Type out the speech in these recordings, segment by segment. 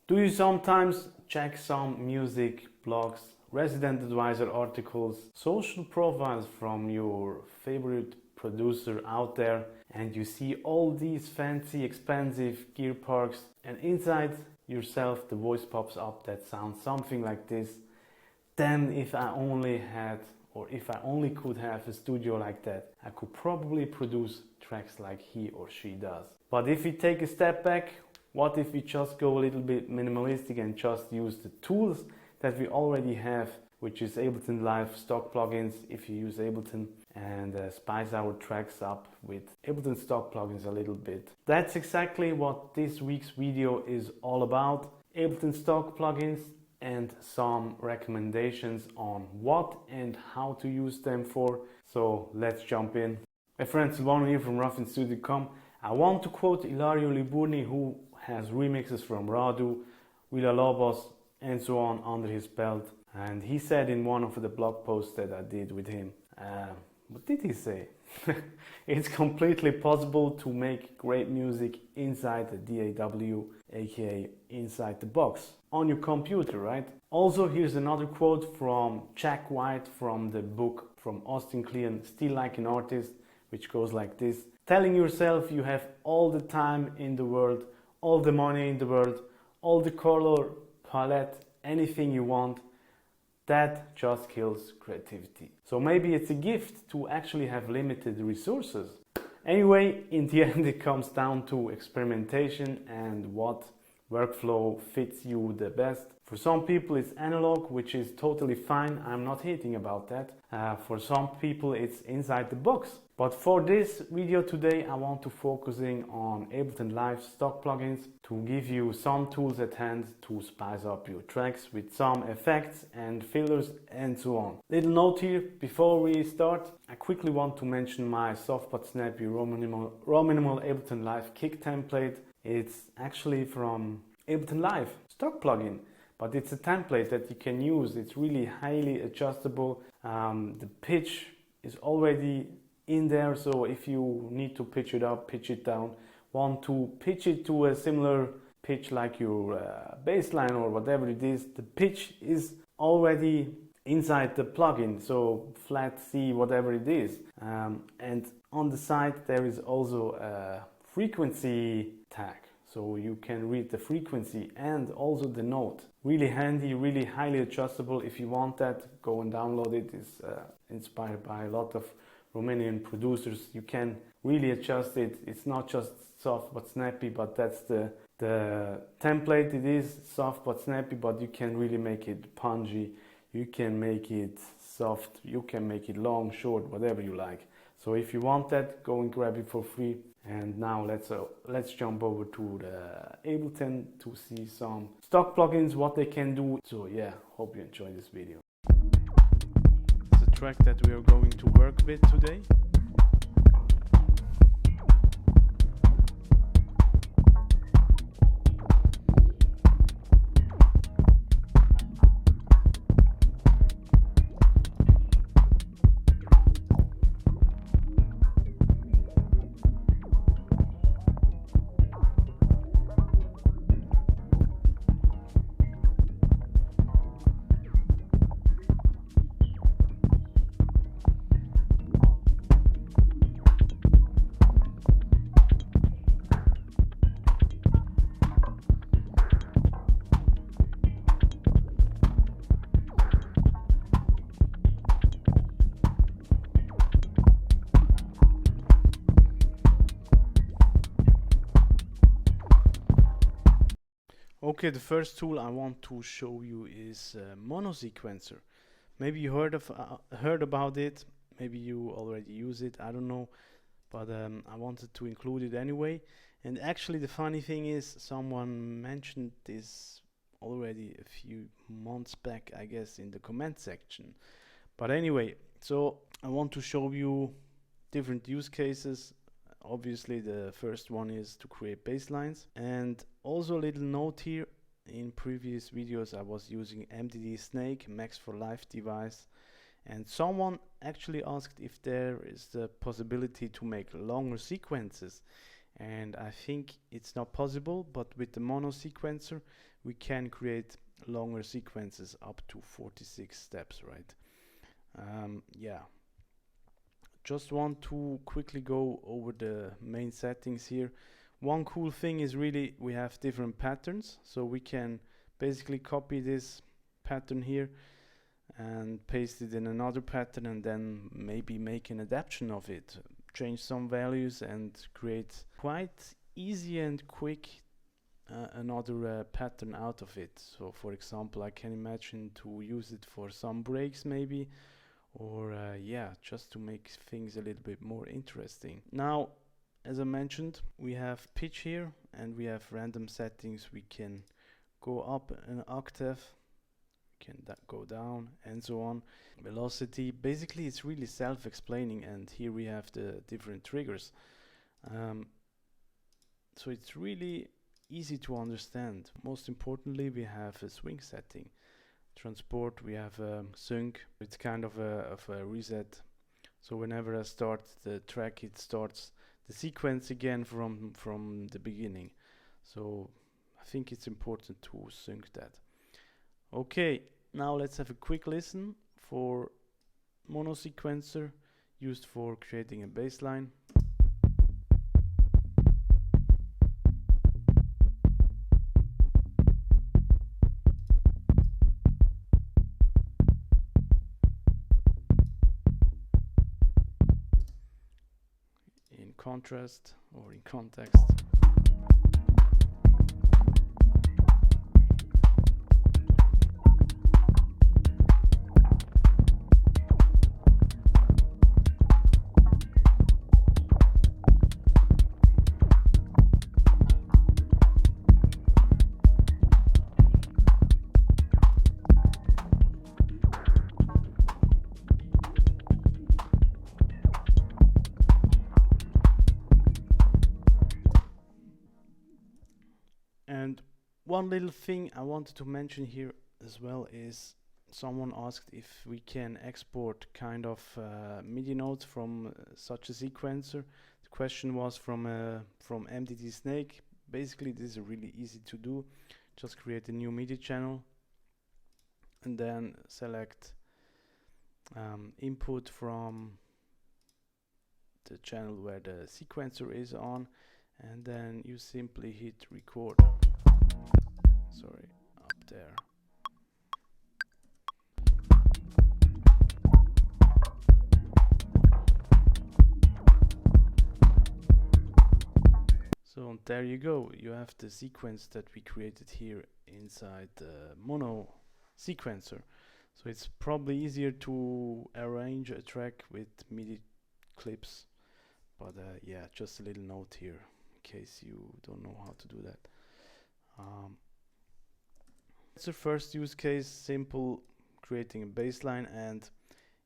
Do you sometimes check some music blogs, resident advisor articles, social profiles from your favorite producer out there, and you see all these fancy, expensive gear parks, and inside yourself the voice pops up that sounds something like this? Then if I only had, or if I only could have a studio like that, I could probably produce tracks like he or she does. But if we take a step back, what if we just go a little bit minimalistic and just use the tools that we already have, which is Ableton Live stock plugins if you use Ableton, and spice our tracks up with Ableton Stock plugins a little bit. That's exactly what this week's video is all about. Ableton Stock plugins and some recommendations on what and how to use them for. So let's jump in. My friend Silvano here from roughandstudio.com. I want to quote Ilario Liburni, who has remixes from Radu, Villa Lobos and so on under his belt. And he said in one of the blog posts that I did with him, what did he say? It's completely possible to make great music inside the DAW, aka inside the box, on your computer, right? Also, here's another quote from Jack White from the book from Austin Kleon, Still Like an Artist, which goes like this: telling yourself you have all the time in the world, all the money in the world, all the color palette, anything you want, that just kills creativity. So maybe it's a gift to actually have limited resources. Anyway, in the end it comes down to experimentation and what workflow fits you the best. For some people it's analog, which is totally fine. I'm not hating about that. For some people it's inside the box. But for this video today I want to focusing on Ableton Live stock plugins to give you some tools at hand to spice up your tracks with some effects and fillers and so on. Little note here before we start, I quickly want to mention my soft but snappy Rominimal Ableton Live kick template. It's actually from Ableton Live stock plugin, but it's a template that you can use. It's really highly adjustable. The pitch is already in there, so if you need to pitch it up, pitch it down, want to pitch it to a similar pitch like your bassline or whatever it is, the pitch is already inside the plugin, so flat C, whatever it is. And on the side there is also a frequency tag, so you can read the frequency and also the note. Really handy, really highly adjustable. If you want that, go and download it. It's inspired by a lot of Romanian producers. You can really adjust it. It's not just soft but snappy, but that's the template. It is soft but snappy, but you can really make it punchy. You can make it soft. You can make it long, short, whatever you like. So if you want that, go and grab it for free. And now let's jump over to the Ableton to see some stock plugins, what they can do. So yeah, hope you enjoy this video. The track that we are going to work with today. Okay, the first tool I want to show you is Mono Sequencer. Maybe you heard about it, maybe you already use it, I don't know, but I wanted to include it anyway. And actually the funny thing is, someone mentioned this already a few months back, I guess, in the comment section. But anyway, so I want to show you different use cases. Obviously the first one is to create basslines, and also a little note here, in previous videos I was using MDD Snake Max for Live device, and someone actually asked if there is the possibility to make longer sequences, and I think it's not possible, but with the Mono Sequencer we can create longer sequences up to 46 steps, right? Yeah, just want to quickly go over the main settings here. One cool thing is really we have different patterns, so we can basically copy this pattern here and paste it in another pattern, and then maybe make an adaptation of it, change some values, and create quite easy and quick another pattern out of it. So for example, I can imagine to use it for some breaks maybe, or yeah, just to make things a little bit more interesting. Now, as I mentioned, we have pitch here and we have random settings. We can go up an octave, can go down, and so on. Velocity, basically it's really self-explaining, and here we have the different triggers. So it's really easy to understand. Most importantly, we have a swing setting. Transport, we have a sync. It's kind of a reset. So whenever I start the track, it starts the sequence again from the beginning. So I think it's important to sync that. Okay, now let's have a quick listen for mono sequencer used for creating a bassline. In contrast or in context. And one little thing I wanted to mention here as well is someone asked if we can export kind of MIDI notes from such a sequencer. The question was from MDT Snake. Basically, this is really easy to do. Just create a new MIDI channel and then select input from the channel where the sequencer is on, and then you simply hit record. Sorry, up there. So there you go, you have the sequence that we created here inside the mono sequencer. So it's probably easier to arrange a track with MIDI clips, but yeah, just a little note here in case you don't know how to do that. That's the first use case, simple, creating a bassline, and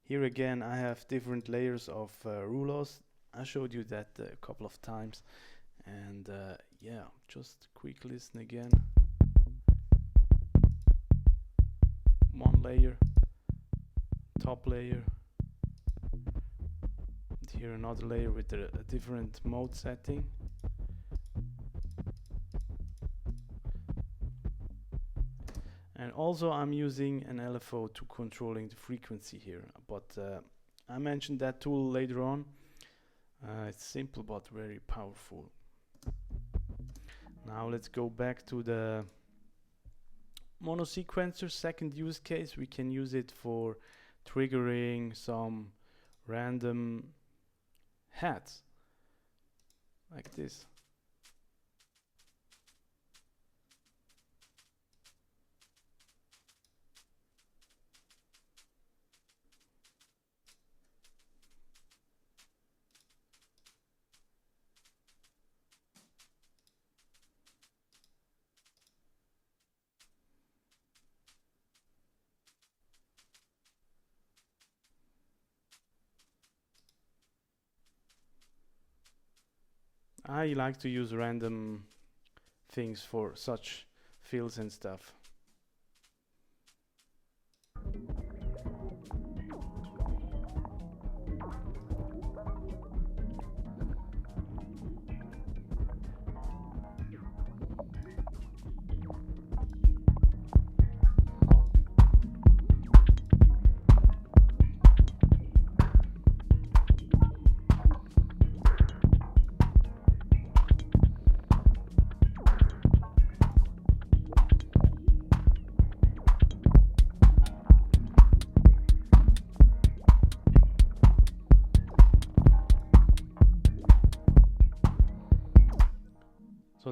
here again I have different layers of rouleaus. I showed you that a couple of times, and yeah, just quick listen again. One layer, top layer, and here another layer with a different mode setting. And also I'm using an LFO to controlling the frequency here, but I mentioned that tool later on. It's simple but very powerful. Now let's go back to the mono sequencer. Second use case, we can use it for triggering some random hats like this. I like to use random things for such fields and stuff.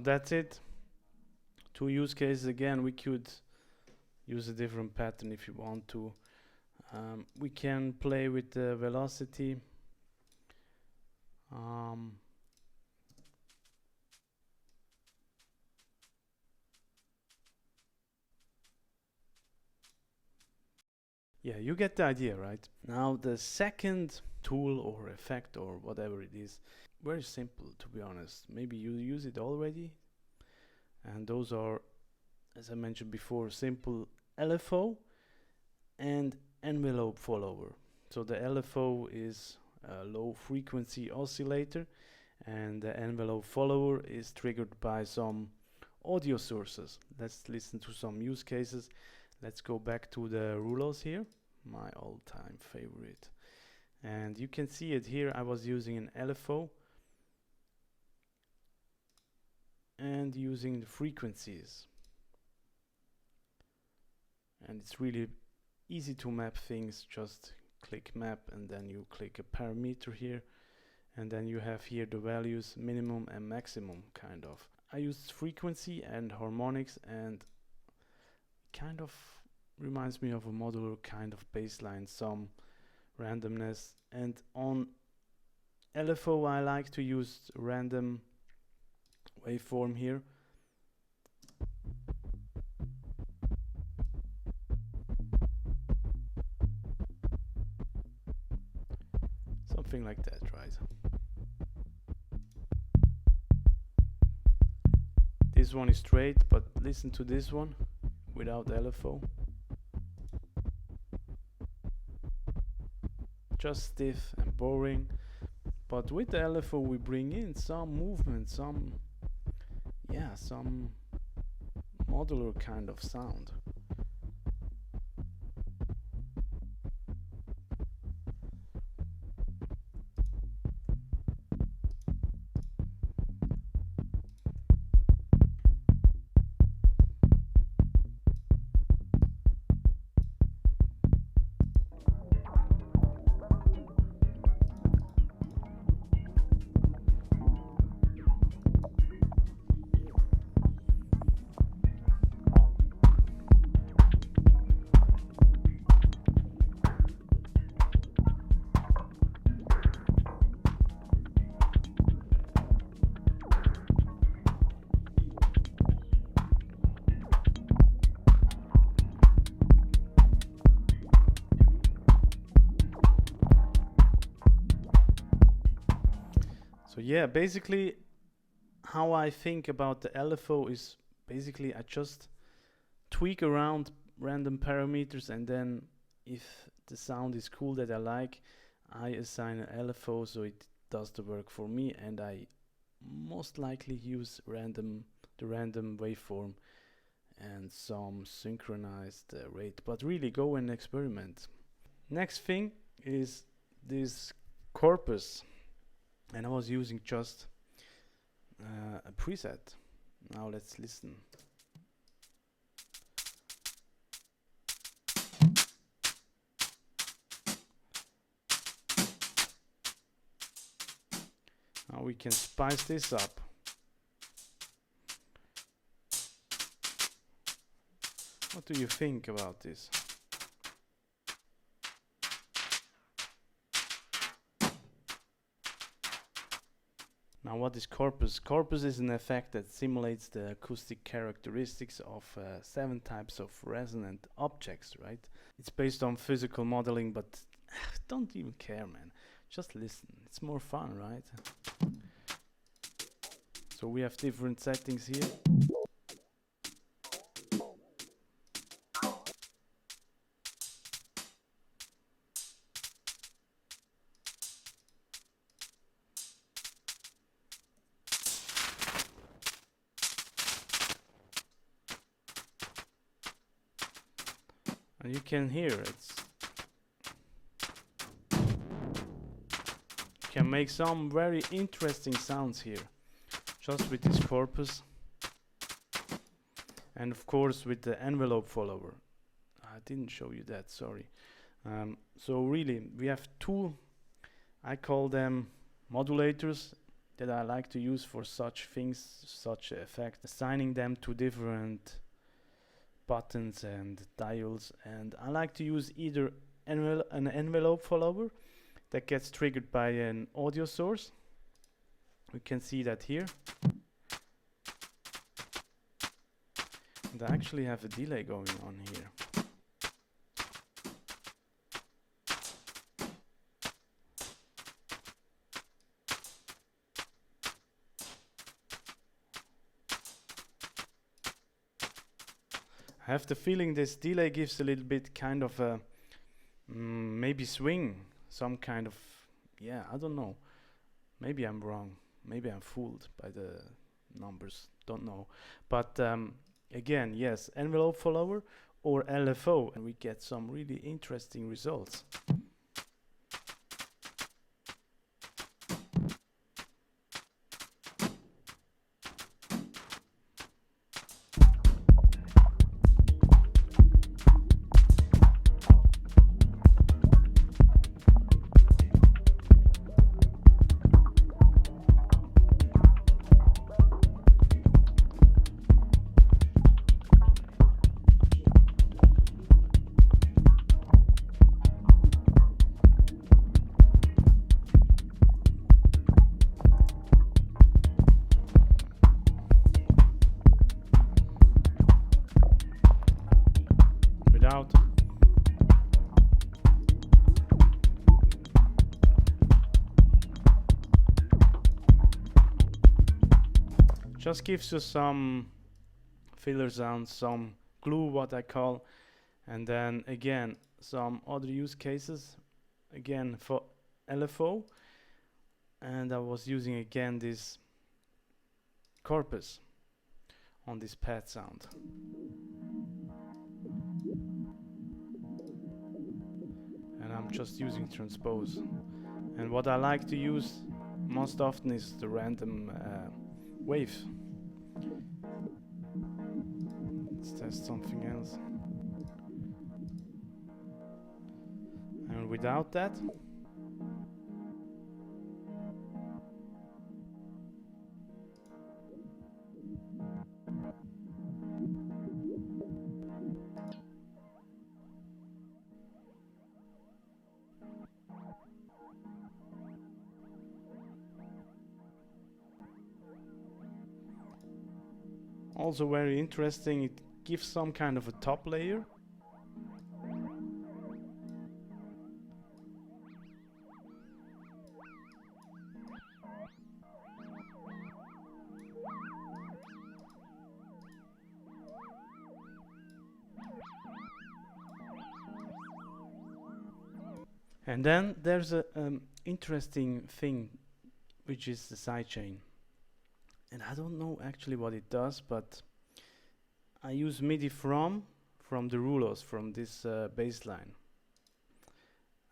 So that's it. Two use cases. Again, we could use a different pattern if you want to. We can play with the velocity. Yeah, you get the idea, right? Now the second tool or effect or whatever it is, very simple to be honest. Maybe you use it already, and those are, as I mentioned before, simple LFO and envelope follower. So the LFO is a low frequency oscillator, and the envelope follower is triggered by some audio sources. Let's listen to some use cases. Let's go back to the rouleaus here, my all-time favorite. And you can see it here. I was using an LFO and using the frequencies. And it's really easy to map things. Just click map and then you click a parameter here. And then you have here the values minimum and maximum kind of. I used frequency and harmonics, and kind of reminds me of a modular kind of bassline, some randomness. And on LFO I like to use random waveform here. Something like that, right? This one is straight, but listen to this one without LFO. Just stiff and boring. But with the LFO we bring in some movement, some modular kind of sound. So yeah, basically how I think about the LFO is basically I just tweak around random parameters, and then if the sound is cool that I like, I assign an LFO so it does the work for me, and I most likely use the random waveform and some synchronized rate, but really go and experiment. Next thing is this Corpus, and I was using just a preset. Now let's listen. Now we can spice this up. What do you think about this? Now what is Corpus? Corpus is an effect that simulates the acoustic characteristics of 7 types of resonant objects, right? It's based on physical modeling, but don't even care, man. Just listen. It's more fun, right? So we have different settings here. And you can hear it. You can make some very interesting sounds here, just with this Corpus. And of course with the envelope follower. I didn't show you that, sorry. So really, we have two, I call them modulators. that I like to use for such things, such effects, assigning them to different buttons and dials. And I like to use either an envelope follower that gets triggered by an audio source. We can see that here. And I actually have a delay going on here. I have the feeling this delay gives a little bit kind of a maybe swing, some kind of, yeah, I don't know. Maybe I'm wrong. Maybe I'm fooled by the numbers. Don't know. But again, yes, envelope follower or LFO, and we get some really interesting results. Just gives you some filler sounds, some glue, what I call, and then again some other use cases, again for LFO, and I was using again this Corpus on this pad sound. And I'm just using transpose. And what I like to use most often is the random wave. Let's test something else. And without that, also very interesting, it gives some kind of a top layer. And then there's a interesting thing, which is the sidechain. And I don't know actually what it does, but I use MIDI from the rulos, from this bassline.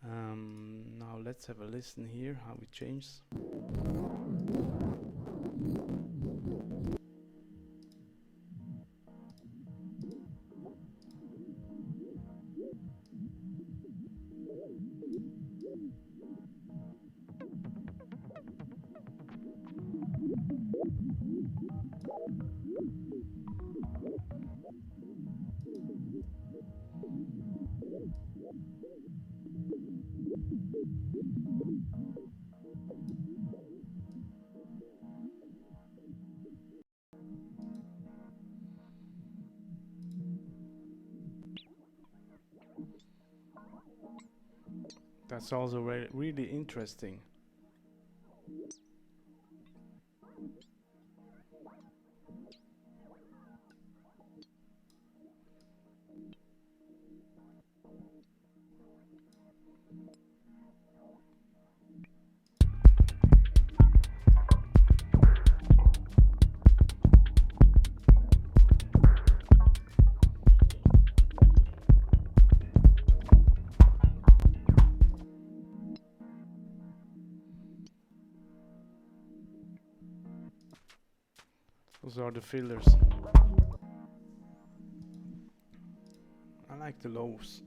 Now let's have a listen here, how it changes. That's also really interesting. Those are the fillers. I like the lows.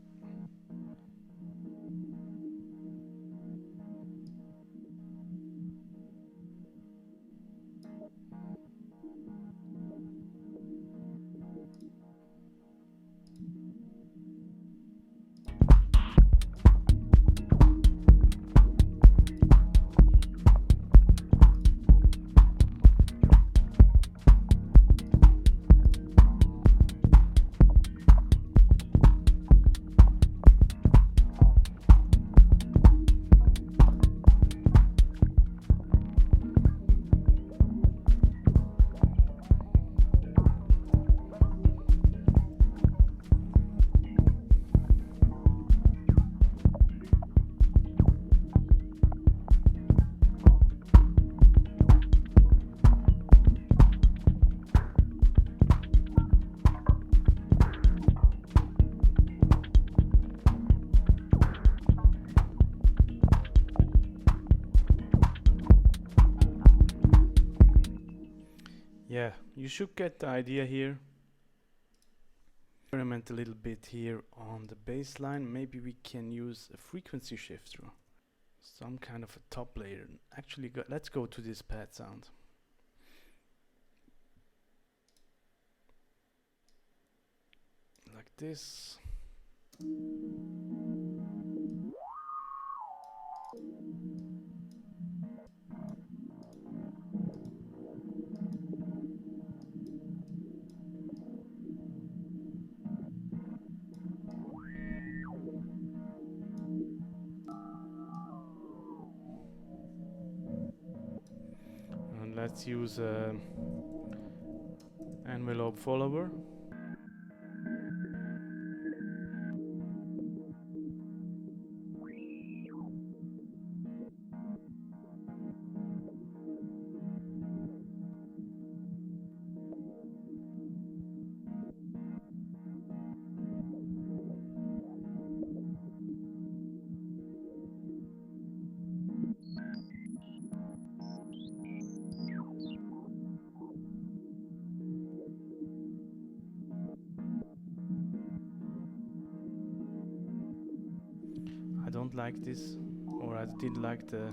you should get the idea here. Experiment a little bit here on the bass line. Maybe we can use a frequency shifter, some kind of a top layer. Actually, let's go to this pad sound. Like this. And let's use a envelope follower. I don't like this, or I did like the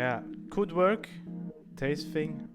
yeah, could work, taste thing.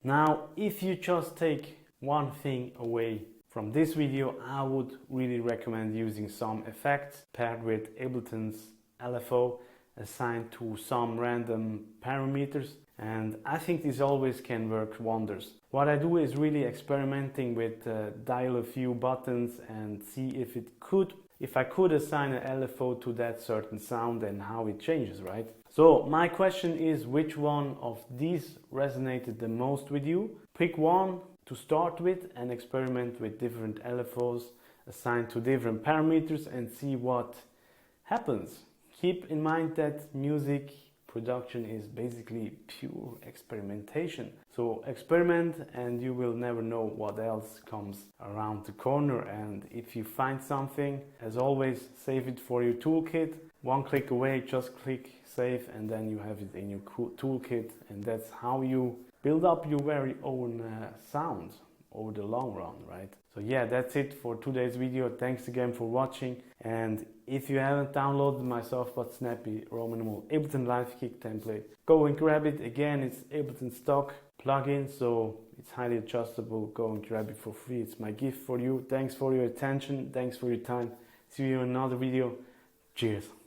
Now, if you just take one thing away from this video, I would really recommend using some effects paired with Ableton's LFO assigned to some random parameters, and I think this always can work wonders. What I do is really experimenting with dial a few buttons and see if I could assign an LFO to that certain sound and how it changes, right? So my question is, which one of these resonated the most with you? Pick one to start with and experiment with different LFOs assigned to different parameters and see what happens. Keep in mind that music production is basically pure experimentation. So experiment and you will never know what else comes around the corner. And if you find something, as always, save it for your toolkit. One click away, just click save and then you have it in your toolkit, and that's how you build up your very own sound over the long run, right? So yeah, that's it for today's video. Thanks again for watching, and if you haven't downloaded my soft but snappy Rominimal Ableton Live Kick template, go and grab it. Again, it's Ableton Stock plugin, so it's highly adjustable. Go and grab it for free. It's my gift for you. Thanks for your attention. Thanks for your time. See you in another video. Cheers.